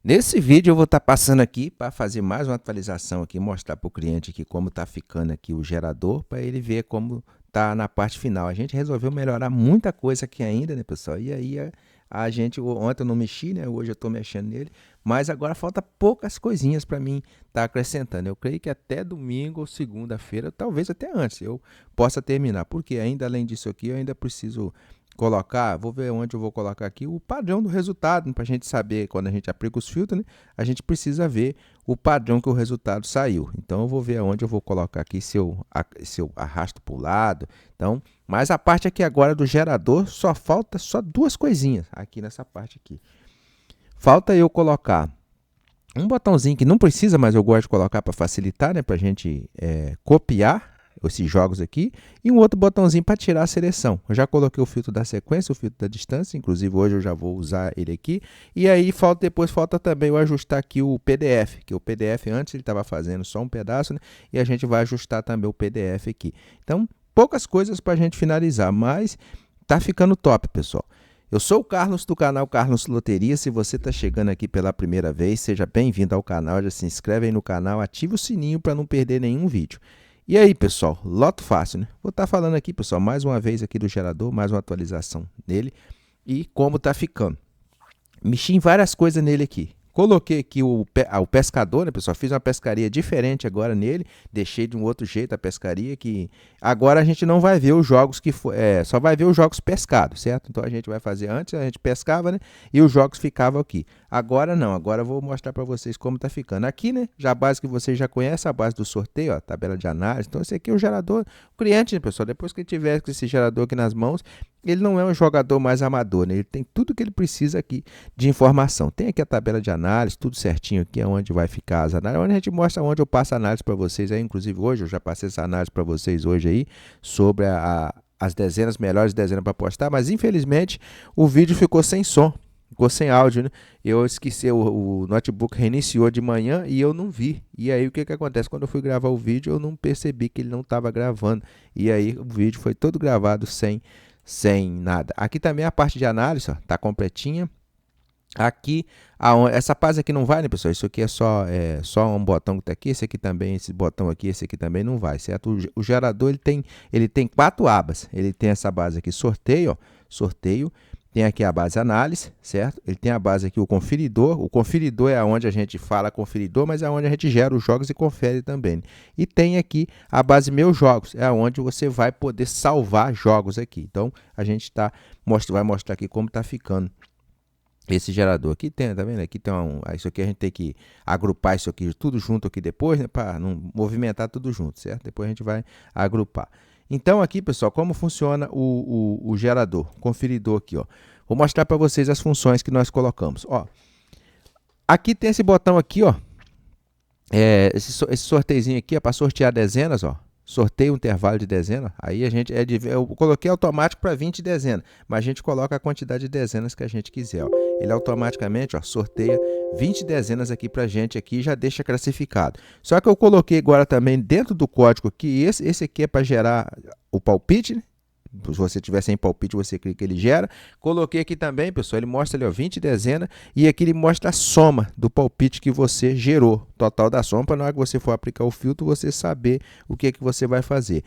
Nesse vídeo eu vou estar passando aqui para fazer mais uma atualização aqui, mostrar para o cliente aqui como está ficando aqui o gerador, para ele ver como está na parte final. A gente resolveu melhorar muita coisa aqui ainda, né, pessoal? E aí a gente, ontem eu não mexi, né? Hoje eu estou mexendo nele, mas agora falta poucas coisinhas para mim estar acrescentando. Eu creio que até domingo ou segunda-feira, talvez até antes, eu possa terminar, porque ainda além disso aqui, eu ainda preciso colocar, vou ver onde eu vou colocar aqui o padrão do resultado, para a gente saber quando a gente aplica os filtros, né? A gente precisa ver o padrão que o resultado saiu. Então eu vou ver onde eu vou colocar aqui, se eu arrasto para o lado. Então, mas a parte aqui agora do gerador, só falta duas coisinhas aqui nessa parte aqui. Falta eu colocar um botãozinho que não precisa, mas eu gosto de colocar para facilitar, né? Para a gente copiar esses jogos aqui, e um outro botãozinho para tirar a seleção. Eu já coloquei o filtro da sequência, o filtro da distância, inclusive hoje eu já vou usar ele aqui, e aí depois falta também eu ajustar aqui o PDF, que o PDF antes ele estava fazendo só um pedaço, né? E a gente vai ajustar também o PDF aqui. Então, poucas coisas para a gente finalizar, mas tá ficando top, pessoal. Eu sou o Carlos do canal Carlos Loteria. Se você está chegando aqui pela primeira vez, seja bem-vindo ao canal, já se inscreve aí no canal, ativa o sininho para não perder nenhum vídeo. E aí, pessoal, loto fácil, né? Vou estar falando aqui, pessoal, mais uma vez aqui do gerador, mais uma atualização nele e como tá ficando. Mexi em várias coisas nele aqui. Coloquei aqui o pescador, né, pessoal? Fiz uma pescaria diferente agora nele. Deixei de um outro jeito a pescaria, que agora a gente não vai ver os jogos que só vai ver os jogos pescados, certo? Então a gente vai fazer antes, a gente pescava, né? E os jogos ficavam aqui. Agora não, agora eu vou mostrar para vocês como tá ficando. Aqui, né, já a base que vocês já conhecem, a base do sorteio, ó, tabela de análise. Então esse aqui é o gerador, o cliente, né, pessoal? Depois que ele tiver com esse gerador aqui nas mãos, ele não é um jogador mais amador, né? Ele tem tudo que ele precisa aqui de informação. Tem aqui a tabela de análise, tudo certinho aqui, onde vai ficar as análises, onde a gente mostra onde eu passo a análise para vocês aí, inclusive hoje, eu já passei essa análise para vocês hoje aí, sobre as dezenas, melhores dezenas para postar, mas infelizmente o vídeo ficou sem som, ficou sem áudio, né? Eu esqueci, o notebook reiniciou de manhã e eu não vi. E aí o que acontece? Quando eu fui gravar o vídeo, eu não percebi que ele não estava gravando. E aí o vídeo foi todo gravado sem nada. Aqui também a parte de análise, ó, tá completinha. Aqui, essa paz aqui não vai, né, pessoal? Isso aqui é só um botão que está aqui. Esse aqui também, esse botão aqui, esse aqui também não vai, certo? O gerador ele tem 4 abas. Ele tem essa base aqui, sorteio, ó, sorteio. Tem aqui a base análise, certo? Ele tem a base aqui, o conferidor. O conferidor é onde a gente fala conferidor, mas é onde a gente gera os jogos e confere também. E tem aqui a base meus jogos, é onde você vai poder salvar jogos aqui. Então, a gente vai mostrar aqui como está ficando esse gerador. Aqui tem, tá vendo? Aqui tem isso aqui a gente tem que agrupar isso aqui tudo junto aqui depois, né? Para não movimentar tudo junto, certo? Depois a gente vai agrupar. Então aqui, pessoal, como funciona o gerador, conferidor aqui, ó. Vou mostrar para vocês as funções que nós colocamos. Ó, aqui tem esse botão aqui, ó. Esse sorteiozinho aqui é para sortear dezenas, ó. Sorteio um intervalo de dezena. Aí a gente eu coloquei automático para 20 dezenas, mas a gente coloca a quantidade de dezenas que a gente quiser, ó. Ele automaticamente, ó, sorteia 20 dezenas aqui para a gente aqui e já deixa classificado. Só que eu coloquei agora também dentro do código aqui, esse aqui é para gerar o palpite, né? Se você tiver sem palpite, você clica, ele gera. Coloquei aqui também, pessoal, ele mostra ali, ó, 20 dezenas, e aqui ele mostra a soma do palpite que você gerou, total da soma, para na hora que você for aplicar o filtro, você saber o que você vai fazer.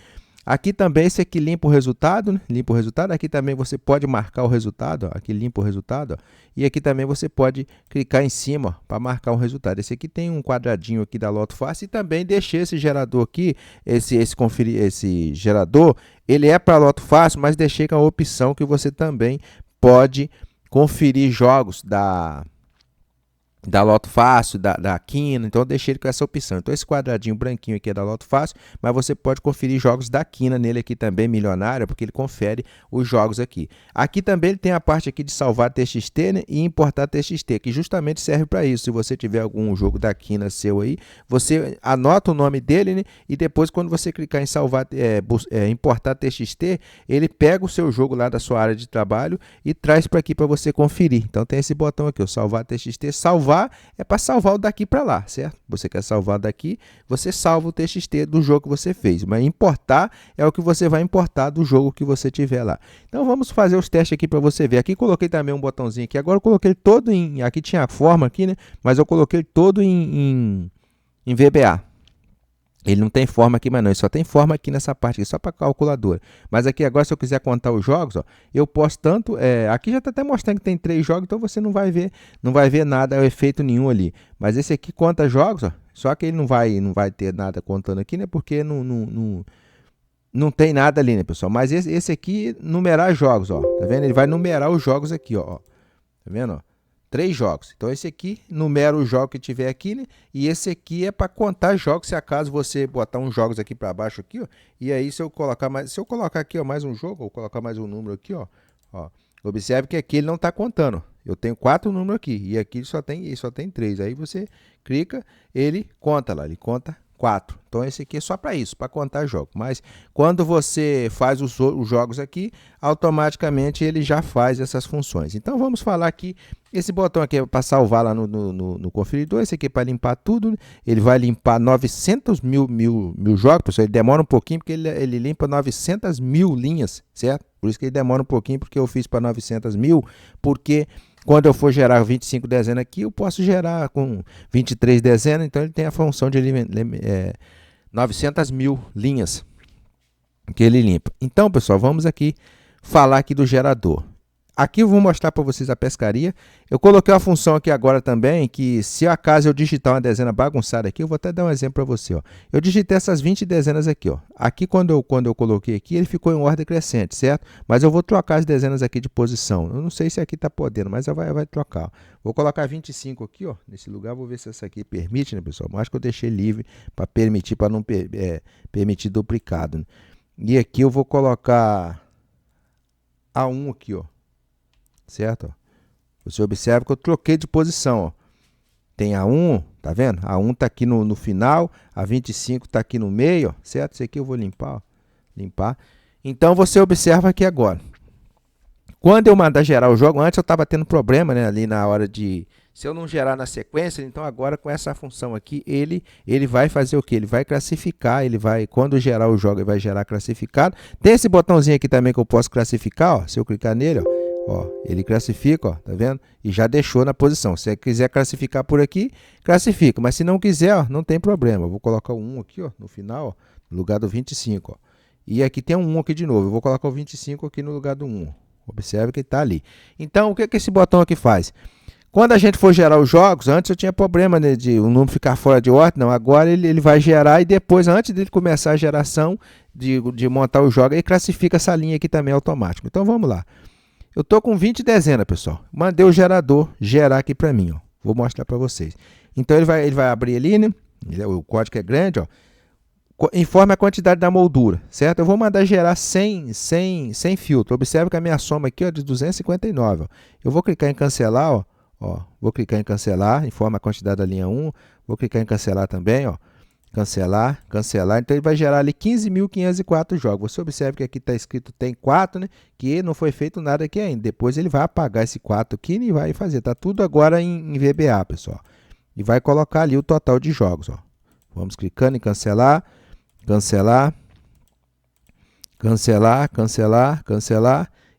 Aqui também, esse aqui limpa o resultado, né? Limpa o resultado. Aqui também você pode marcar o resultado, ó. Aqui limpa o resultado, ó. E aqui também você pode clicar em cima para marcar o resultado. Esse aqui tem um quadradinho aqui da Loto Fácil e também deixei esse gerador aqui, esse gerador, ele é para Loto Fácil, mas deixei com a opção que você também pode conferir jogos da Loto Fácil, da Quina, então eu deixei ele com essa opção. Então esse quadradinho branquinho aqui é da Loto Fácil, mas você pode conferir jogos da Quina nele aqui também, milionário, porque ele confere os jogos aqui. Aqui também ele tem a parte aqui de salvar TXT, né, e importar TXT, que justamente serve para isso. Se você tiver algum jogo da Quina seu aí, você anota o nome dele, né, e depois quando você clicar em salvar, importar TXT, ele pega o seu jogo lá da sua área de trabalho e traz para aqui para você conferir. Então tem esse botão aqui, o salvar TXT, salvar salvar, é para salvar o daqui para lá, certo? Você quer salvar daqui, você salva o TXT do jogo que você fez, mas importar é o que você vai importar do jogo que você tiver lá. Então vamos fazer os testes aqui para você ver. Aqui coloquei também um botãozinho aqui, agora eu coloquei ele todo em, aqui tinha a forma aqui, né? Mas eu coloquei ele todo em VBA. Ele não tem forma aqui, mas não, ele só tem forma aqui nessa parte, aqui, só para calculadora. Mas aqui agora, se eu quiser contar os jogos, ó, eu posso tanto, aqui já está até mostrando que tem 3 jogos, então você não vai ver nada, efeito nenhum ali. Mas esse aqui conta jogos, ó, só que ele não vai ter nada contando aqui, né, porque não tem nada ali, né, pessoal. Mas esse aqui, numerar jogos, ó, tá vendo? Ele vai numerar os jogos aqui, ó, tá vendo, ó? 3 jogos. Então esse aqui numera o jogo que tiver aqui, né? E esse aqui é para contar jogos, se acaso você botar uns jogos aqui para baixo aqui, ó. E aí se eu colocar aqui, ó, mais um jogo, ou colocar mais um número aqui, ó, observe que aqui ele não está contando. Eu tenho 4 números aqui e aqui só tem 3. Aí você clica, ele conta lá, ele conta 4. Então esse aqui é só para isso, para contar jogo. Mas quando você faz os jogos aqui, automaticamente ele já faz essas funções. Então vamos falar aqui, esse botão aqui é para salvar lá no conferidor, esse aqui é para limpar tudo, né? Ele vai limpar 900 mil jogos, pessoal. Ele demora um pouquinho porque ele limpa 900 mil linhas, certo? Por isso que ele demora um pouquinho, porque eu fiz para 900 mil, porque quando eu for gerar 25 dezenas aqui, eu posso gerar com 23 dezenas, então ele tem a função de 900 mil linhas que ele limpa. Então, pessoal, vamos aqui falar aqui do gerador. Aqui eu vou mostrar para vocês a pescaria. Eu coloquei uma função aqui agora também, que se acaso eu digitar uma dezena bagunçada aqui, eu vou até dar um exemplo para você. Ó. Eu digitei essas 20 dezenas aqui. Ó. Aqui quando eu coloquei aqui, ele ficou em ordem crescente, certo? Mas eu vou trocar as dezenas aqui de posição. Eu não sei se aqui está podendo, mas vai trocar. Ó. Vou colocar 25 aqui, ó, nesse lugar. Vou ver se essa aqui permite, né, pessoal? Mas acho que eu deixei livre para permitir, para não permitir duplicado. Né? E aqui eu vou colocar A1 aqui, ó. Certo? Você observa que eu troquei de posição. Ó. Tem A1, tá vendo? A1 está aqui no final, a 25 está aqui no meio, ó, certo? Isso aqui eu vou limpar. Ó. Limpar. Então você observa aqui agora. Quando eu mandar gerar o jogo, antes eu estava tendo problema, né, ali na hora de... Se eu não gerar na sequência, então agora com essa função aqui, ele vai fazer o quê? Ele vai classificar, quando gerar o jogo, ele vai gerar classificado. Tem esse botãozinho aqui também que eu posso classificar, ó, se eu clicar nele, ó, ele classifica, ó, tá vendo? E já deixou na posição. Se você quiser classificar por aqui, classifica. Mas se não quiser, ó, não tem problema. Eu vou colocar o 1 aqui, ó, no final, ó, no lugar do 25, ó. E aqui tem um 1 aqui de novo. Eu vou colocar o 25 aqui no lugar do 1. Observe que está ali. Então, o que esse botão aqui faz? Quando a gente for gerar os jogos, antes eu tinha problema, né, de o número ficar fora de ordem. Não, agora ele vai gerar e depois, antes dele começar a geração, de montar o jogo, ele classifica essa linha aqui também automático. Então, vamos lá. Eu estou com 20 dezenas, pessoal. Mandei o gerador gerar aqui para mim. Ó. Vou mostrar para vocês. Então, ele vai abrir ali, né? O código é grande, ó. Informe a quantidade da moldura, certo? Eu vou mandar gerar sem filtro. Observe que a minha soma aqui é de 259. Ó. Eu vou clicar em cancelar, ó. Vou clicar em cancelar, informa a quantidade da linha 1. Vou clicar em cancelar também, ó. Cancelar. Então, ele vai gerar ali 15.504 jogos. Você observe que aqui está escrito tem 4, né? Que não foi feito nada aqui ainda. Depois ele vai apagar esse 4 aqui e vai fazer. Está tudo agora em VBA, pessoal. E vai colocar ali o total de jogos, ó. Vamos clicando em cancelar. Cancelar.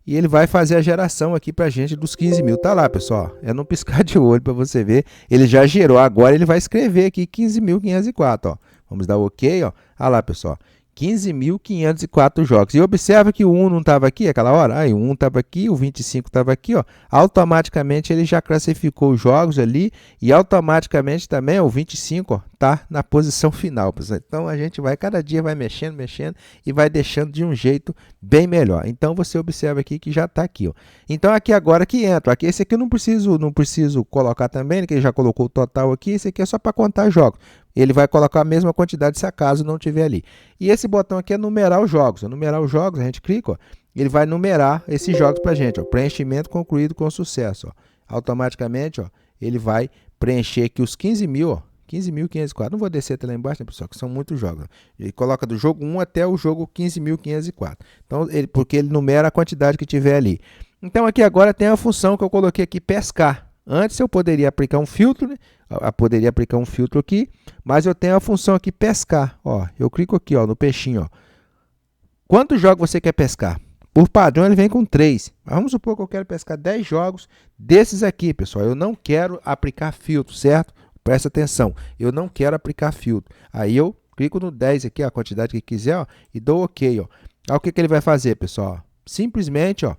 E ele vai fazer a geração aqui para a gente dos 15 mil. Tá lá, pessoal. É não piscar de olho para você ver. Ele já gerou. Agora ele vai escrever aqui 15.504. Ó. Vamos dar OK. Ó. Olha lá, pessoal. 15.504 jogos. E observa que o 1 não estava aqui aquela hora. Aí o 1 estava aqui, o 25 estava aqui. Ó. Automaticamente ele já classificou os jogos ali. E automaticamente também ó, o 25 está na posição final. Pessoal. Então a gente vai, cada dia vai mexendo e vai deixando de um jeito bem melhor. Então você observa aqui que já está aqui. Ó. Então aqui agora que entra. Aqui, esse aqui eu não preciso colocar também, né, que ele já colocou o total aqui. Esse aqui é só para contar jogos. Ele vai colocar a mesma quantidade se acaso não tiver ali. E esse botão aqui é numerar os jogos. Numerar os jogos, a gente clica, ó, ele vai numerar esses jogos para a gente. Ó, preenchimento concluído com sucesso. Ó. Automaticamente, ó, ele vai preencher aqui os 15 mil, ó, 15.504. Não vou descer até lá embaixo, né, pessoal, que são muitos jogos. Ó. Ele coloca do jogo 1 até o jogo 15.504. Então, porque ele numera a quantidade que tiver ali. Então, aqui agora tem a função que eu coloquei aqui, pescar. Antes eu poderia aplicar um filtro, né? Eu poderia aplicar um filtro aqui, mas eu tenho a função aqui pescar. Ó, eu clico aqui, ó, no peixinho. Ó. Quantos jogos você quer pescar? Por padrão ele vem com 3. Mas vamos supor que eu quero pescar 10 jogos desses aqui, pessoal. Eu não quero aplicar filtro, certo? Presta atenção, eu não quero aplicar filtro. Aí eu clico no 10 aqui, ó, a quantidade que quiser, ó, e dou OK. Ó. Aí o que ele vai fazer, pessoal? Simplesmente, ó,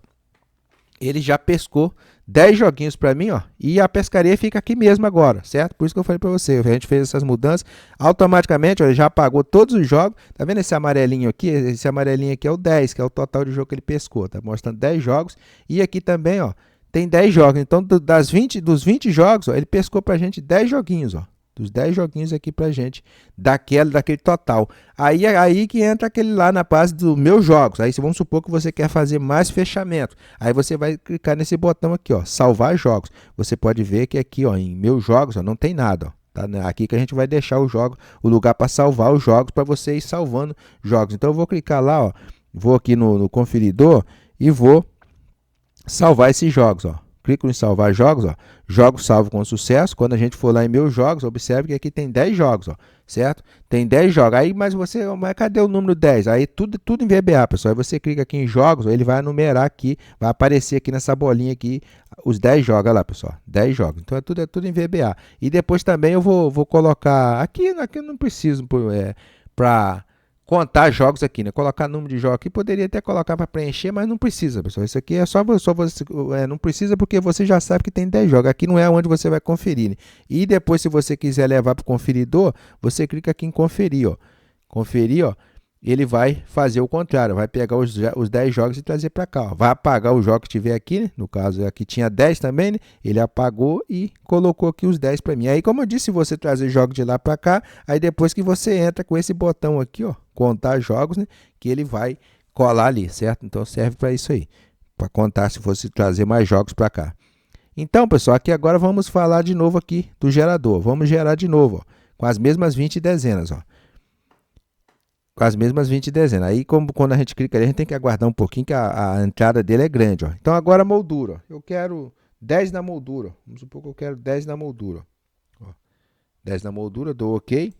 ele já pescou 10 joguinhos para mim, ó, e a pescaria fica aqui mesmo agora, certo? Por isso que eu falei para você, a gente fez essas mudanças, automaticamente, ó, ele já apagou todos os jogos, tá vendo esse amarelinho aqui? Esse amarelinho aqui é o 10, que é o total de jogo que ele pescou, tá mostrando 10 jogos, e aqui também, ó, tem 10 jogos, então dos 20 jogos, ó, ele pescou pra gente 10 joguinhos, ó. Dos 10 joguinhos aqui pra gente, daquele total. Aí que entra aquele lá na base dos meus jogos. Aí vamos supor que você quer fazer mais fechamento. Aí você vai clicar nesse botão aqui, ó, salvar jogos. Você pode ver que aqui, ó, em meus jogos, ó, não tem nada, ó. Tá aqui que a gente vai deixar o lugar para salvar os jogos, para você ir salvando jogos. Então eu vou clicar lá, ó, vou aqui no conferidor e vou salvar esses jogos, ó. Clico em salvar jogos, ó. Jogo salvo com sucesso. Quando a gente for lá em meus jogos, observe que aqui tem 10 jogos, ó, certo? Tem 10 jogos. Aí, mas cadê o número 10? Aí tudo em VBA, pessoal. Aí você clica aqui em jogos, ó, ele vai numerar aqui, vai aparecer aqui nessa bolinha aqui os 10 jogos, olha lá, pessoal. 10 jogos. Então é tudo em VBA. E depois também eu vou colocar aqui eu não preciso para contar jogos aqui, né? Colocar número de jogos aqui, poderia até colocar para preencher, mas não precisa, pessoal. Isso aqui é só você, não precisa porque você já sabe que tem 10 jogos. Aqui não é onde você vai conferir, né? E depois, se você quiser levar para o conferidor, você clica aqui em conferir, ó. Conferir, ó. Ele vai fazer o contrário, vai pegar os 10 jogos e trazer para cá, ó. Vai apagar o jogo que tiver aqui, né? No caso, aqui tinha 10 também, né? Ele apagou e colocou aqui os 10 para mim. Aí, como eu disse, você trazer jogos de lá para cá, aí depois que você entra com esse botão aqui, ó, contar jogos, né? Que ele vai colar ali, certo? Então serve para isso aí, para contar se fosse trazer mais jogos para cá. Então, pessoal, aqui agora vamos falar de novo aqui do gerador. Vamos gerar de novo, ó, com as mesmas 20 dezenas, ó. Com as mesmas 20 dezenas. Aí, quando a gente clica ali, a gente tem que aguardar um pouquinho, que a entrada dele é grande, ó. Então, agora a moldura, ó. Eu quero 10 na moldura. Vamos supor que eu quero 10 na moldura. Ó. 10 na moldura, dou OK.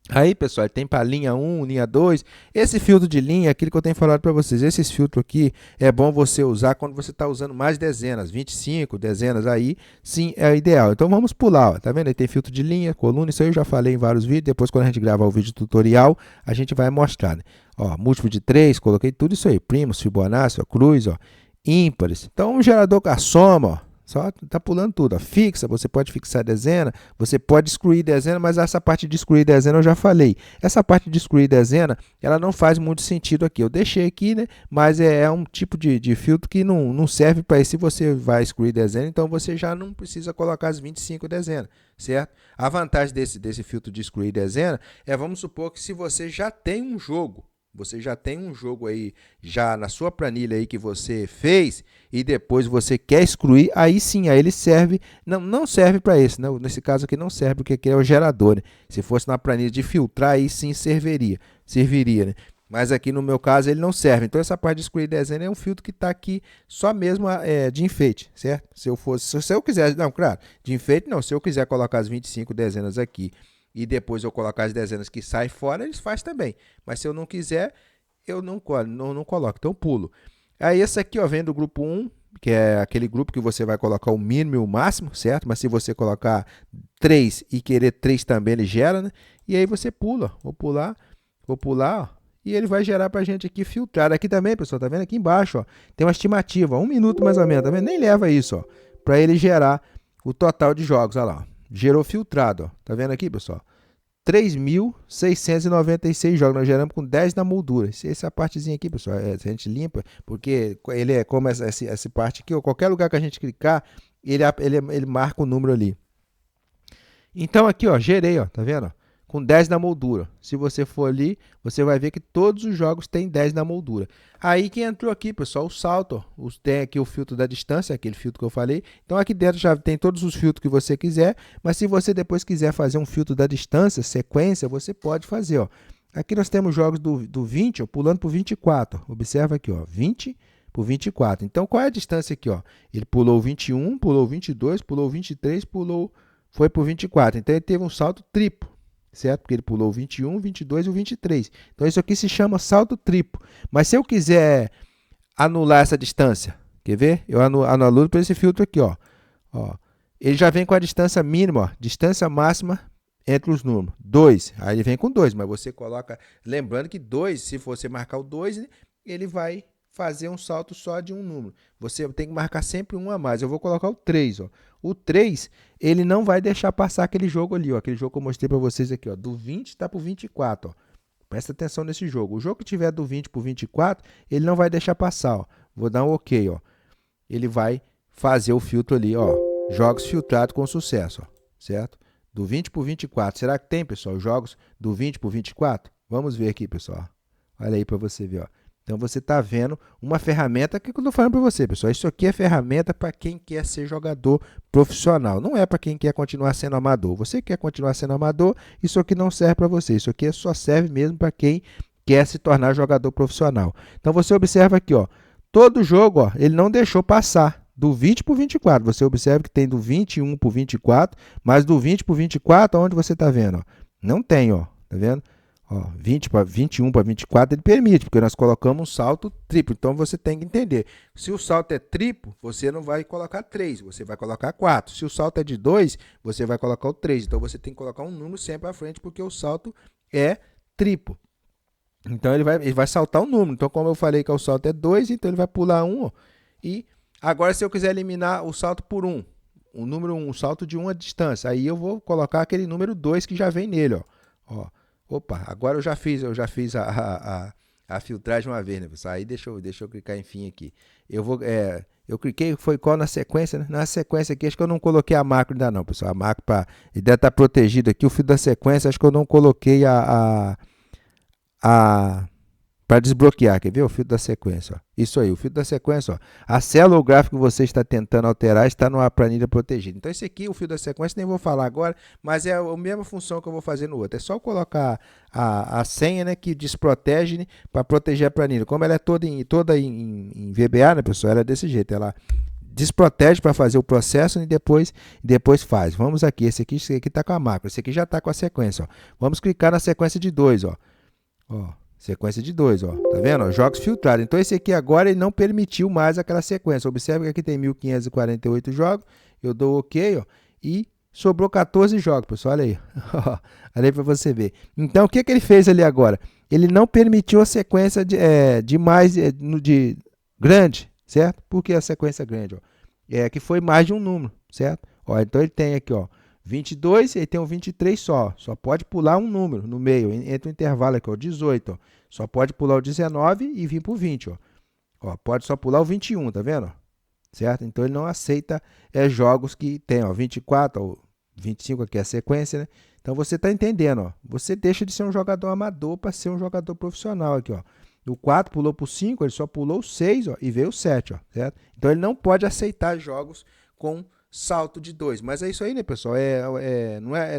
Aí, pessoal, tem para linha 1, linha 2. Esse filtro de linha, aquilo que eu tenho falado para vocês, esses filtros aqui é bom você usar quando você está usando mais dezenas, 25 dezenas, aí sim é ideal. Então vamos pular, ó, tá vendo? Aí tem filtro de linha, coluna, isso aí eu já falei em vários vídeos. Depois, quando a gente gravar o vídeo tutorial, a gente vai mostrar, né? Ó, múltiplo de 3, coloquei tudo isso aí, primos, Fibonacci, ó, cruz, ó, ímpares. Então, um gerador com a soma, ó. Só está pulando tudo, ó. Fixa, você pode fixar dezena, você pode excluir dezena, mas essa parte de excluir dezena eu já falei. Essa parte de excluir dezena, ela não faz muito sentido aqui. Eu deixei aqui, né? Mas é um tipo de filtro que não serve para isso. Se você vai excluir dezena, então você já não precisa colocar as 25 dezenas, certo? A vantagem desse filtro de excluir dezena é, vamos supor que se você já tem um jogo, aí já na sua planilha aí que você fez e depois você quer excluir, aí sim, aí ele serve, não serve para esse, né? Nesse caso aqui não serve porque aqui é o gerador, né? Se fosse na planilha de filtrar, aí sim serviria, né? Mas aqui no meu caso ele não serve, então essa parte de excluir dezena é um filtro que está aqui só mesmo de enfeite, certo? Se eu quiser, não, claro, de enfeite não, se eu quiser colocar as 25 dezenas aqui e depois eu colocar as dezenas que saem fora, eles fazem também. Mas se eu não quiser, eu não coloco, então eu pulo. Aí esse aqui, ó, vem do grupo 1, que é aquele grupo que você vai colocar o mínimo e o máximo, certo? Mas se você colocar 3 e querer 3 também, ele gera, né? E aí você pula, vou pular, ó, e ele vai gerar para a gente aqui filtrar. Aqui também, pessoal, tá vendo aqui embaixo, ó, tem uma estimativa, 1 minuto mais ou menos, tá vendo? Nem leva isso, ó, para ele gerar o total de jogos, olha lá, ó. Gerou filtrado, ó. Tá vendo aqui, pessoal? 3.696 jogos. Nós geramos com 10 na moldura. Essa partezinha aqui, pessoal, a gente limpa, porque ele é como essa parte aqui, ou qualquer lugar que a gente clicar, ele marca o número ali. Então aqui, ó, gerei, ó, tá vendo? Com 10 na moldura. Se você for ali, você vai ver que todos os jogos têm 10 na moldura. Aí que entrou aqui, pessoal, o salto, ó, tem aqui o filtro da distância, aquele filtro que eu falei. Então aqui dentro já tem todos os filtros que você quiser, mas se você depois quiser fazer um filtro da distância, sequência, você pode fazer, ó. Aqui nós temos jogos do 20, ó, pulando para o 24. Ó. Observa aqui, ó, 20 por 24. Então, qual é a distância aqui? Ó? Ele pulou 21, pulou 22, pulou 23, foi por 24. Então, ele teve um salto triplo, certo? Porque ele pulou 21, 22 e o 23. Então, isso aqui se chama salto triplo. Mas se eu quiser anular essa distância, quer ver? Eu anulo por esse filtro aqui, ó. Ele já vem com a distância mínima, ó, distância máxima entre os números, 2. Aí ele vem com 2, mas você coloca... Lembrando que 2, se você marcar o 2, ele vai fazer um salto só de um número. Você tem que marcar sempre um a mais. Eu vou colocar o 3. Ó. O 3, ele não vai deixar passar aquele jogo ali. Ó. Aquele jogo que eu mostrei para vocês aqui. Ó. Do 20 está para o 24. Ó. Presta atenção nesse jogo. O jogo que tiver do 20 para o 24, ele não vai deixar passar. Ó. Vou dar um OK. Ó. Ele vai fazer o filtro ali. Ó. Jogos filtrados com sucesso. Ó. Certo? Do 20 para o 24. Será que tem, pessoal, jogos do 20 para o 24? Vamos ver aqui, pessoal. Olha aí para você ver. Ó. Então, você está vendo uma ferramenta que eu estou falando para você, pessoal. Isso aqui é ferramenta para quem quer ser jogador profissional. Não é para quem quer continuar sendo amador. Você quer continuar sendo amador, isso aqui não serve para você. Isso aqui só serve mesmo para quem quer se tornar jogador profissional. Então, você observa aqui, ó, todo jogo, ó, ele não deixou passar do 20 para o 24. Você observa que tem do 21 para o 24, mas do 20 para o 24, onde você está vendo? Ó, não tem, ó, tá vendo? Ó, 20 para 21 para 24 ele permite, porque nós colocamos um salto triplo. Então, você tem que entender. Se o salto é triplo, você não vai colocar 3, você vai colocar 4. Se o salto é de 2, você vai colocar o 3. Então, você tem que colocar um número sempre à frente, porque o salto é triplo. Então, ele vai saltar um número. Então, como eu falei que o salto é 2, então ele vai pular 1. Ó, e agora, se eu quiser eliminar o salto por 1, o número 1, o salto de 1 a distância, aí eu vou colocar aquele número 2 que já vem nele. Ó. Opa, agora eu já fiz a filtragem uma vez, né, pessoal? Aí deixa eu clicar em fim aqui. Eu cliquei, foi qual na sequência, né? Na sequência aqui, acho que eu não coloquei a macro ainda não, pessoal. A macro, ele deve estar protegido aqui, o fio da sequência, acho que eu não coloquei para desbloquear, quer ver? O filtro da sequência. Ó. Isso aí, o filtro da sequência. Ó. A célula ou gráfico que você está tentando alterar está numa planilha protegida. Então, esse aqui, o filtro da sequência, nem vou falar agora, mas é a mesma função que eu vou fazer no outro. É só colocar a senha, né, que desprotege, né, para proteger a planilha. Como ela é toda em VBA, né, pessoal? Ela é desse jeito. Ela desprotege para fazer o processo e depois faz. Vamos aqui. Esse aqui está com a macro. Esse aqui já está com a sequência. Ó. Vamos clicar na sequência de 2. Ó. Sequência de 2, ó. Tá vendo? Ó, jogos filtrados. Então, esse aqui agora ele não permitiu mais aquela sequência. Observe que aqui tem 1.548 jogos. Eu dou OK, ó. E sobrou 14 jogos, pessoal. Olha aí. Olha aí para você ver. Então, o que ele fez ali agora? Ele não permitiu a sequência de grande, certo? Por que a sequência grande? Ó? Que foi mais de um número, certo? Ó, então, ele tem aqui, ó. 22, ele tem um 23 só pode pular um número no meio, entre o intervalo aqui, ó, 18, ó. Só pode pular o 19 e vir para o 20, ó. Pode só pular o 21, tá vendo? Certo? Então, ele não aceita jogos que tem, ó, 24, ó, 25 aqui é a sequência, né? Então, você está entendendo, ó. Você deixa de ser um jogador amador para ser um jogador profissional aqui, ó. O 4 pulou para o 5, ele só pulou o 6, ó, e veio o 7, ó, certo? Então, ele não pode aceitar jogos com salto de 2, mas é isso aí, né, pessoal?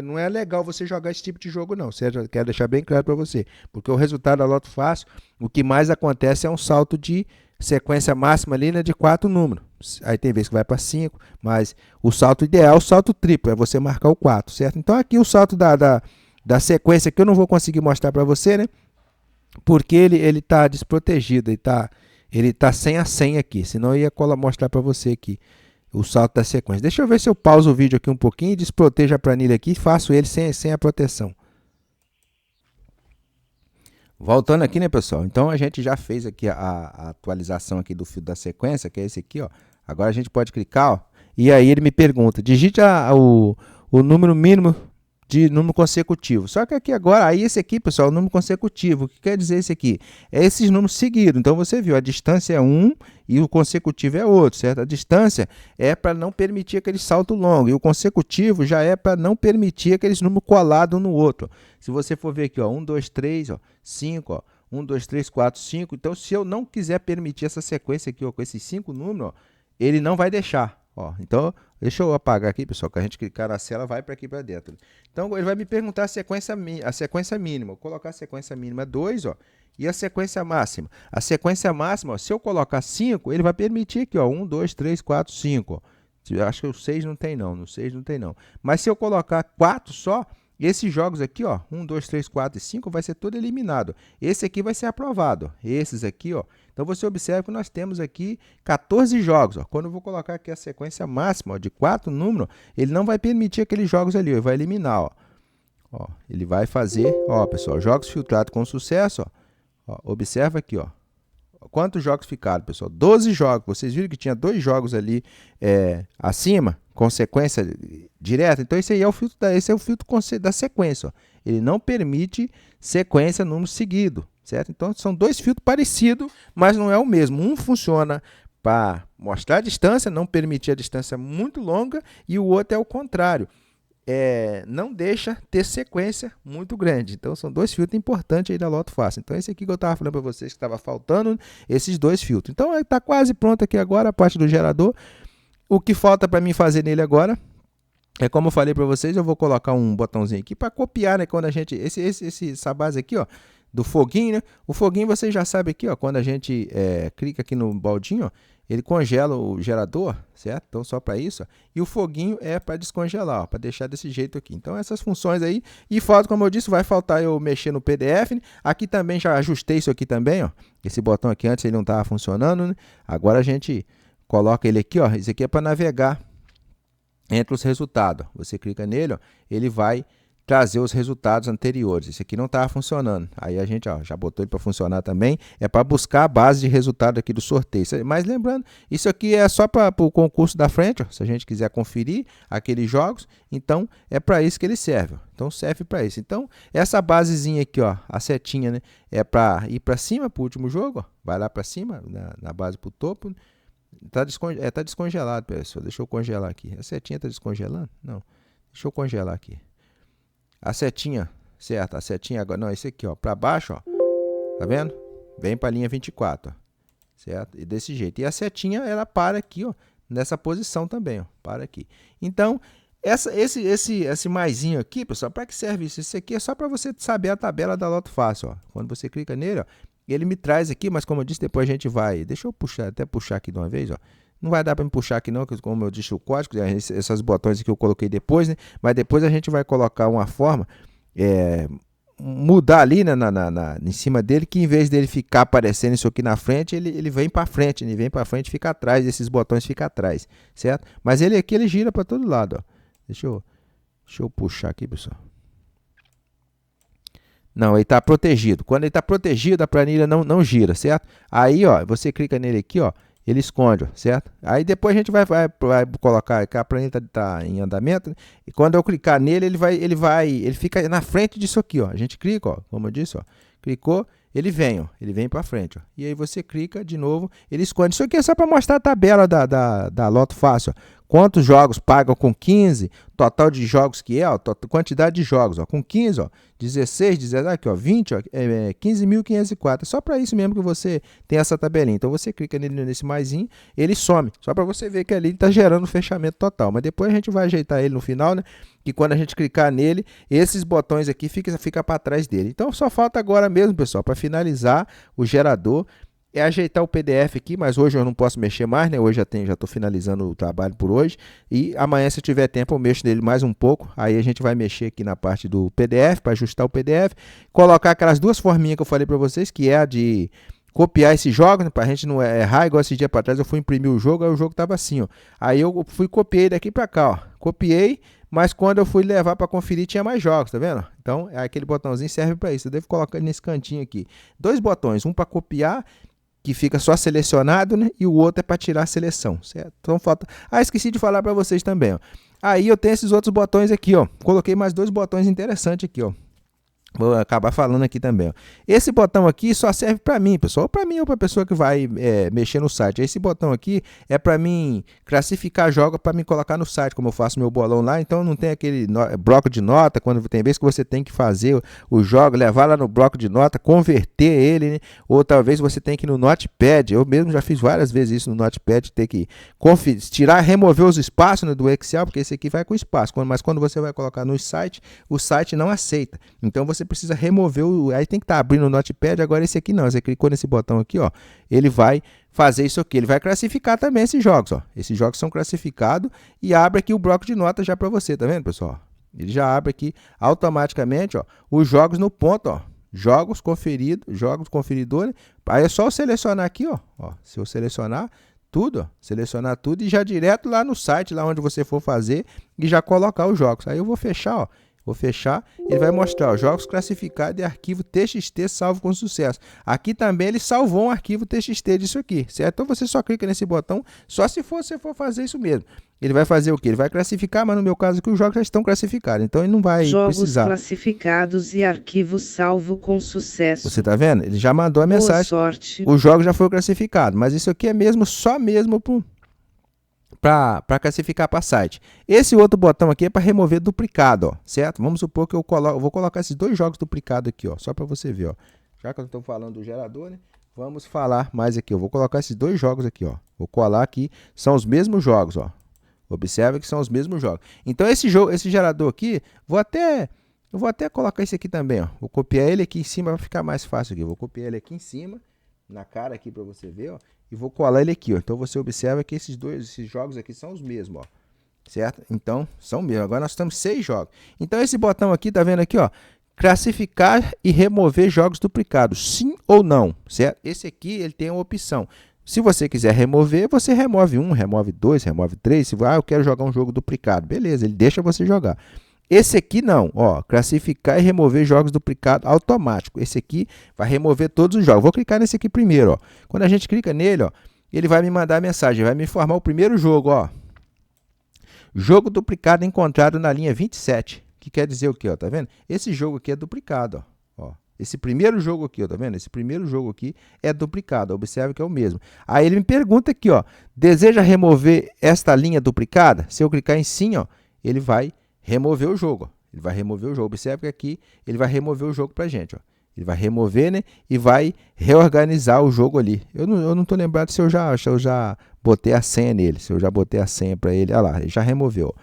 Não é legal você jogar esse tipo de jogo, não. Quero deixar bem claro para você, porque o resultado da Loto Fácil, o que mais acontece é um salto de sequência máxima ali, né, de 4 números. Aí tem vezes que vai para 5, mas o salto ideal é o salto triplo, é você marcar o 4, certo? Então, aqui o salto da sequência que eu não vou conseguir mostrar para você, né, porque ele está desprotegido, ele tá sem a senha aqui, senão eu ia mostrar para você aqui o salto da sequência. Deixa eu ver se eu pauso o vídeo aqui um pouquinho e desprotejo a planilha aqui e faço ele sem a proteção. Voltando aqui, né, pessoal? Então, a gente já fez aqui a atualização aqui do fio da sequência, que é esse aqui, ó. Agora, a gente pode clicar, ó, e aí ele me pergunta, digite o número mínimo de número consecutivo. Só que aqui agora, aí esse aqui, pessoal, é o número consecutivo. O que quer dizer esse aqui? É esses números seguidos. Então, você viu, a distância é 1 e o consecutivo é outro, certo? A distância é para não permitir aquele salto longo e o consecutivo já é para não permitir aqueles números colados um no outro. Se você for ver aqui, ó, 1, 2, 3, ó, 5, ó, 1, 2, 3, 4, 5. Então, se eu não quiser permitir essa sequência aqui, ó, com esses 5 números, ó, ele não vai deixar. Ó, então, deixa eu apagar aqui, pessoal, que a gente clicar na célula vai para aqui para dentro. Então, ele vai me perguntar a sequência mínima. Vou colocar a sequência mínima 2, ó, e a sequência máxima. A sequência máxima, ó, se eu colocar 5, ele vai permitir aqui, ó, 1, 2, 3, 4, 5, ó. Eu acho que o 6 não tem não, no 6 não tem não. Mas se eu colocar 4 só, esses jogos aqui, ó, 1, 2, 3, 4 e 5, vai ser tudo eliminado. Esse aqui vai ser aprovado. Esses aqui, ó. Então, você observa que nós temos aqui 14 jogos. Ó. Quando eu vou colocar aqui a sequência máxima, ó, de 4 números, ele não vai permitir aqueles jogos ali, ó, ele vai eliminar. Ó. Ó, ele vai fazer, ó, pessoal, jogos filtrados com sucesso. Ó. Ó, observa aqui, ó. Quantos jogos ficaram, pessoal? 12 jogos. Vocês viram que tinha 2 jogos ali acima, com sequência direta? Então, esse aí é o filtro da sequência. Ó. Ele não permite sequência, número seguido, certo? Então, são 2 filtros parecidos, mas não é o mesmo. Um funciona para mostrar a distância, não permitir a distância muito longa, e o outro é o contrário. Não deixa ter sequência muito grande. Então, são 2 filtros importantes aí da Loto Fácil. Então, esse aqui que eu estava falando para vocês que estava faltando, esses 2 filtros. Então, está quase pronto aqui agora a parte do gerador. O que falta para mim fazer nele agora é, como eu falei para vocês, eu vou colocar um botãozinho aqui para copiar, né? Quando a gente... Essa base aqui, ó, do foguinho, né? O foguinho, vocês já sabem aqui, ó, quando a gente clica aqui no baldinho, ó, ele congela o gerador, certo? Então, só para isso. Ó. E o foguinho é para descongelar, para deixar desse jeito aqui. Então, essas funções aí. E falta, como eu disse, vai faltar eu mexer no PDF. Né? Aqui também já ajustei isso aqui também, ó. Esse botão aqui antes ele não estava funcionando, né? Agora a gente coloca ele aqui, ó. Isso aqui é para navegar entre os resultados. Você clica nele, ó, ele vai trazer os resultados anteriores. Esse aqui não estava funcionando. Aí a gente já botou ele para funcionar também. É para buscar a base de resultado aqui do sorteio. Mas lembrando, isso aqui é só para o concurso da frente. Ó, se a gente quiser conferir aqueles jogos, então é para isso que ele serve. Ó. Então serve para isso. Então essa basezinha aqui, ó, a setinha, né, é para ir para cima para o último jogo. Ó. Vai lá para cima, na base para o topo. Tá descongelado, pessoal. Deixa eu congelar aqui. A setinha está descongelando? Não. Deixa eu congelar aqui. A setinha, certo? A setinha agora, não, esse aqui, ó, para baixo, ó. Tá vendo? Vem para a linha 24, ó. Certo? E desse jeito. E a setinha, ela para aqui, ó, nessa posição também, ó. Para aqui. Então, esse maisinho aqui, pessoal, para que serve isso? Isso aqui é só para você saber a tabela da Loto Fácil, ó. Quando você clica nele, ó, ele me traz aqui, mas como eu disse, depois a gente vai... Deixa eu até puxar aqui de uma vez, ó. Não vai dar para me puxar aqui não, como eu disse o código, essas botões que eu coloquei depois, né? Mas depois a gente vai colocar uma forma, mudar ali, né, em cima dele, que em vez dele ficar aparecendo isso aqui na frente, ele vem para frente, ele vem para frente e fica atrás, esses botões ficam atrás, certo? Mas ele aqui, ele gira para todo lado, ó. Deixa eu puxar aqui, pessoal. Não, ele está protegido. Quando ele está protegido, a planilha não gira, certo? Aí, ó, você clica nele aqui, ó. Ele esconde, certo? Aí depois a gente vai colocar que a planilha está em andamento, né? E quando eu clicar nele, ele fica na frente disso aqui, ó. A gente clica, ó, como eu disse, ó, clicou, ele vem para frente, ó. E aí você clica de novo, ele esconde. Isso aqui é só para mostrar a tabela da Loto Fácil, ó. Quantos jogos pagam com 15, total de jogos que é, ó, quantidade de jogos, ó, com 15, ó, 16, 17, aqui, ó, 20, ó, 15.504. É só para isso mesmo que você tem essa tabelinha. Então você clica nesse maisinho, ele some, só para você ver que ali está gerando o fechamento total. Mas depois a gente vai ajeitar ele no final, né? E quando a gente clicar nele, esses botões aqui fica para trás dele. Então só falta agora mesmo, pessoal, para finalizar o gerador. É ajeitar o PDF aqui, mas hoje eu não posso mexer mais, né? Hoje já estou finalizando o trabalho por hoje. E amanhã, se eu tiver tempo, eu mexo nele mais um pouco. Aí a gente vai mexer aqui na parte do PDF, para ajustar o PDF. Colocar aquelas 2 forminhas que eu falei para vocês, que é a de copiar esses jogos, né? Para a gente não errar. Igual esse dia para trás, eu fui imprimir o jogo, aí o jogo estava assim, ó. Aí eu copiei daqui para cá, ó. Copiei, mas quando eu fui levar para conferir, tinha mais jogos, tá vendo? Então, aquele botãozinho serve para isso. Eu devo colocar nesse cantinho aqui. 2 botões, um para copiar, que fica só selecionado, né? E o outro é para tirar a seleção, certo? Então falta... esqueci de falar para vocês também, ó. Aí eu tenho esses outros botões aqui, ó. Coloquei mais 2 botões interessantes aqui, ó. Vou acabar falando aqui também. Ó. Esse botão aqui só serve para mim, pessoal. Ou para mim ou para a pessoa que vai mexer no site. Esse botão aqui é para mim classificar jogos para me colocar no site, como eu faço meu bolão lá. Então não tem aquele bloco de nota, quando tem vez que você tem que fazer o jogo, levar lá no bloco de nota, converter ele, né? Ou talvez você tem que ir no Notepad. Eu mesmo já fiz várias vezes isso no Notepad, ter que tirar, remover os espaços, né, do Excel, porque esse aqui vai com espaço. Mas quando você vai colocar no site, o site não aceita. Então você precisa remover aí tem que estar abrindo o Notepad. Agora esse aqui não, você clicou nesse botão aqui, ó, ele vai fazer isso aqui, ele vai classificar também esses jogos, ó. Esses jogos são classificados e abre aqui o bloco de notas já para você, tá vendo, pessoal? Ele já abre aqui automaticamente, ó, os jogos no ponto, ó, jogos conferidos, jogos conferidores. Aí é só eu selecionar aqui, ó, se eu selecionar tudo, ó, selecionar tudo e já direto lá no site, lá onde você for fazer, e já colocar os jogos. Aí eu vou fechar, ó. Vou fechar, ele vai mostrar os jogos classificados e arquivo TXT salvo com sucesso. Aqui também ele salvou um arquivo TXT disso aqui, certo? Então você só clica nesse botão, só se você for fazer isso mesmo. Ele vai fazer o quê? Ele vai classificar, mas no meu caso aqui os jogos já estão classificados, então ele não vai precisar. Jogos classificados e arquivo salvo com sucesso. Você tá vendo? Ele já mandou a mensagem. Boa sorte. O jogo já foi classificado, mas isso aqui é mesmo só mesmo para classificar para site. Esse outro botão aqui é para remover duplicado, ó, certo? Vamos supor que eu vou colocar esses dois jogos duplicados aqui, ó, só para você ver, ó. Já que eu estou falando do gerador, né? Vamos falar mais aqui. Eu vou colocar esses dois jogos aqui, ó. Vou colar aqui, são os mesmos jogos, ó. Observe que são os mesmos jogos. Então esse gerador aqui, eu vou até colocar esse aqui também, ó. Vou copiar ele aqui em cima para ficar mais fácil aqui. Vou copiar ele aqui em cima, na cara aqui para você ver, ó. E vou colar ele aqui, ó. Então você observa que esses jogos aqui são os mesmos, ó. Certo? Então, são mesmos. Agora nós temos 6 jogos. Então esse botão aqui, tá vendo aqui, ó? Classificar e remover jogos duplicados, sim ou não, certo? Esse aqui, ele tem uma opção. Se você quiser remover, você remove um, remove dois, remove três. Se eu quero jogar um jogo duplicado, beleza, ele deixa você jogar. Esse aqui não, ó, classificar e remover jogos duplicados automático. Esse aqui vai remover todos os jogos. Vou clicar nesse aqui primeiro, ó. Quando a gente clica nele, ó, ele vai me mandar a mensagem, vai me informar o primeiro jogo, ó. Jogo duplicado encontrado na linha 27. Que quer dizer o quê, ó, tá vendo? Esse jogo aqui é duplicado, ó. Esse primeiro jogo aqui, ó, tá vendo? Esse primeiro jogo aqui é duplicado, observe que é o mesmo. Aí ele me pergunta aqui, ó, deseja remover esta linha duplicada? Se eu clicar em sim, ó, ele vai remover o jogo, ó. Ele vai remover o jogo. Observe que aqui ele vai remover o jogo pra gente, ó. Ele vai remover, né? E vai reorganizar o jogo ali. Eu não tô lembrado se eu já botei a senha nele. Se eu já botei a senha para ele. Olha lá, ele já removeu.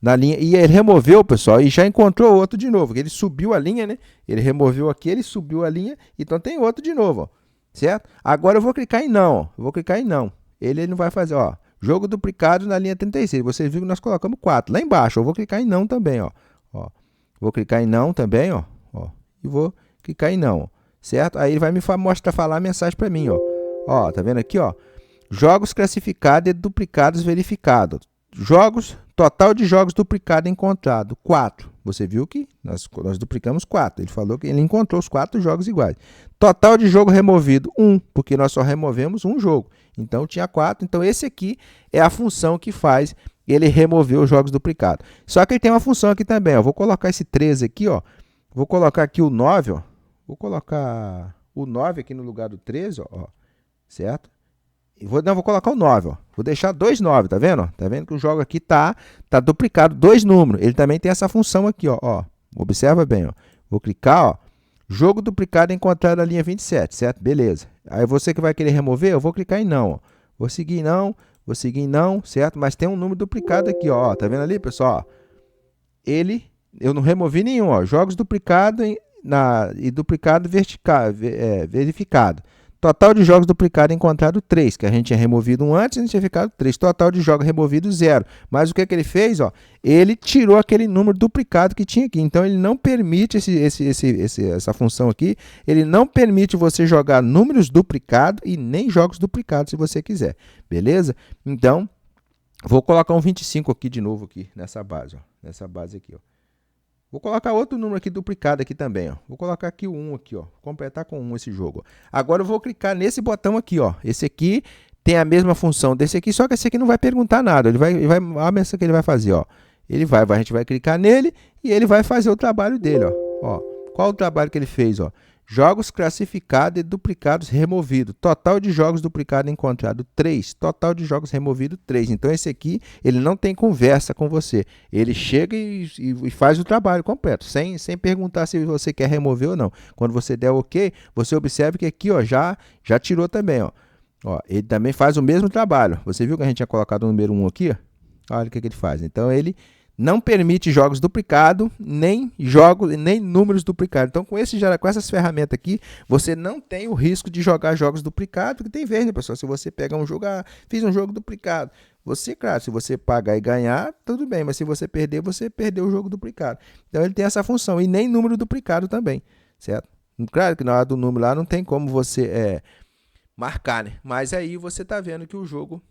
Na linha, e ele removeu, pessoal, e já encontrou outro de novo. Ele subiu a linha, né? Ele removeu aqui, ele subiu a linha. Então tem outro de novo, ó. Certo? Agora eu vou clicar em não, ó. Eu vou clicar em não. Ele não vai fazer, ó. Jogo duplicado na linha 36. Vocês viram que nós colocamos 4. Lá embaixo, eu vou clicar em não também, ó. Vou clicar em não também, ó. E vou clicar em não, certo? Aí ele vai me falar a mensagem para mim, ó. Tá vendo aqui, ó? Jogos classificados e duplicados verificados. Total de jogos duplicados encontrado, 4. Você viu que nós duplicamos 4. Ele falou que ele encontrou os 4 jogos iguais. Total de jogo removido, 1, porque nós só removemos um jogo. Então tinha 4. Então esse aqui é a função que faz ele remover os jogos duplicados. Só que ele tem uma função aqui também, ó. Vou colocar esse 13 aqui, ó. Vou colocar aqui o 9, ó. Vou colocar o 9 aqui no lugar do 13, ó. Certo? Vou colocar o 9, ó. Vou deixar 2 9, tá vendo? Tá vendo que o jogo aqui tá duplicado 2 números. Ele também tem essa função aqui, ó. Observa bem, ó. Vou clicar, ó. Jogo duplicado encontrado na linha 27, certo? Beleza. Aí você que vai querer remover, eu vou clicar em não, ó. Vou seguir em não, certo? Mas tem um número duplicado aqui, ó. Tá vendo ali, pessoal? Eu não removi nenhum, ó. Jogos duplicados e duplicado verificado. Total de jogos duplicados encontrado 3, que a gente tinha removido um antes e a gente tinha ficado 3. Total de jogos removido 0. Mas o que ele fez? Ó, ele tirou aquele número duplicado que tinha aqui. Então ele não permite essa função aqui, ele não permite você jogar números duplicados e nem jogos duplicados se você quiser. Beleza? Então, vou colocar um 25 aqui de novo aqui nessa base, ó. Nessa base aqui, ó. Vou colocar outro número aqui duplicado aqui também, ó. Vou colocar aqui o 1 aqui, ó. Completar com 1 esse jogo, ó. Agora eu vou clicar nesse botão aqui, ó. Esse aqui tem a mesma função desse aqui, só que esse aqui não vai perguntar nada. Ele vai a mensagem que ele vai fazer, ó. A gente vai clicar nele e ele vai fazer o trabalho dele, ó. Qual o trabalho que ele fez? Ó? Jogos classificados e duplicados removidos. Total de jogos duplicados encontrado 3. Total de jogos removidos 3. Então esse aqui, ele não tem conversa com você. Ele chega e faz o trabalho completo, sem perguntar se você quer remover ou não. Quando você der OK, você observa que aqui ó, já tirou também. Ó, ele também faz o mesmo trabalho. Você viu que a gente tinha colocado o número 1 aqui? Olha o que ele faz. Então ele não permite jogos duplicados, nem números duplicados. Então, com essas ferramentas aqui, você não tem o risco de jogar jogos duplicados, porque tem vez, né, pessoal? Se você pegar um jogo, fiz um jogo duplicado. Você, claro, se você pagar e ganhar, tudo bem, mas se você perder, você perdeu o jogo duplicado. Então, ele tem essa função, e nem número duplicado também, certo? Claro que na hora do número lá não tem como você marcar, né? Mas aí você tá vendo que o jogo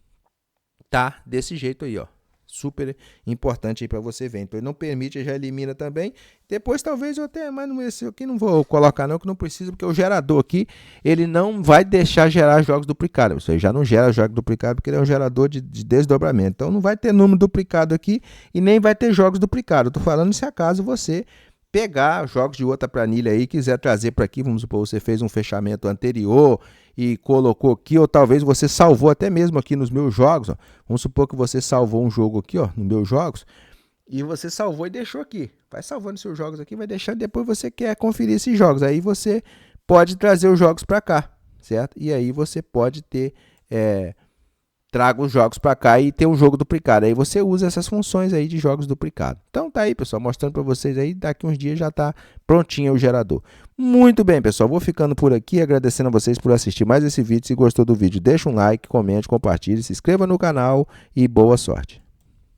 tá desse jeito aí, ó. Super importante aí para você ver. Então ele não permite, já elimina também. Depois talvez eu até, mas esse aqui não vou colocar não, que não precisa, porque o gerador aqui, ele não vai deixar gerar jogos duplicados. Você já não gera jogos duplicados, porque ele é um gerador de desdobramento. Então não vai ter número duplicado aqui e nem vai ter jogos duplicados. Estou falando se acaso você pegar jogos de outra planilha aí, quiser trazer para aqui, vamos supor, você fez um fechamento anterior e colocou aqui, ou talvez você salvou até mesmo aqui nos meus jogos, ó. Vamos supor que você salvou um jogo aqui, ó, nos meus jogos, e você salvou e deixou aqui. Vai salvando seus jogos aqui, vai deixando, depois você quer conferir esses jogos, aí você pode trazer os jogos para cá, certo? E aí você pode ter, traga os jogos para cá e ter um jogo duplicado. Aí você usa essas funções aí de jogos duplicados. Então tá aí, pessoal, mostrando para vocês aí, daqui uns dias já tá prontinho o gerador. Muito bem, pessoal, vou ficando por aqui, agradecendo a vocês por assistir mais esse vídeo. Se gostou do vídeo, deixa um like, comente, compartilhe, se inscreva no canal e boa sorte.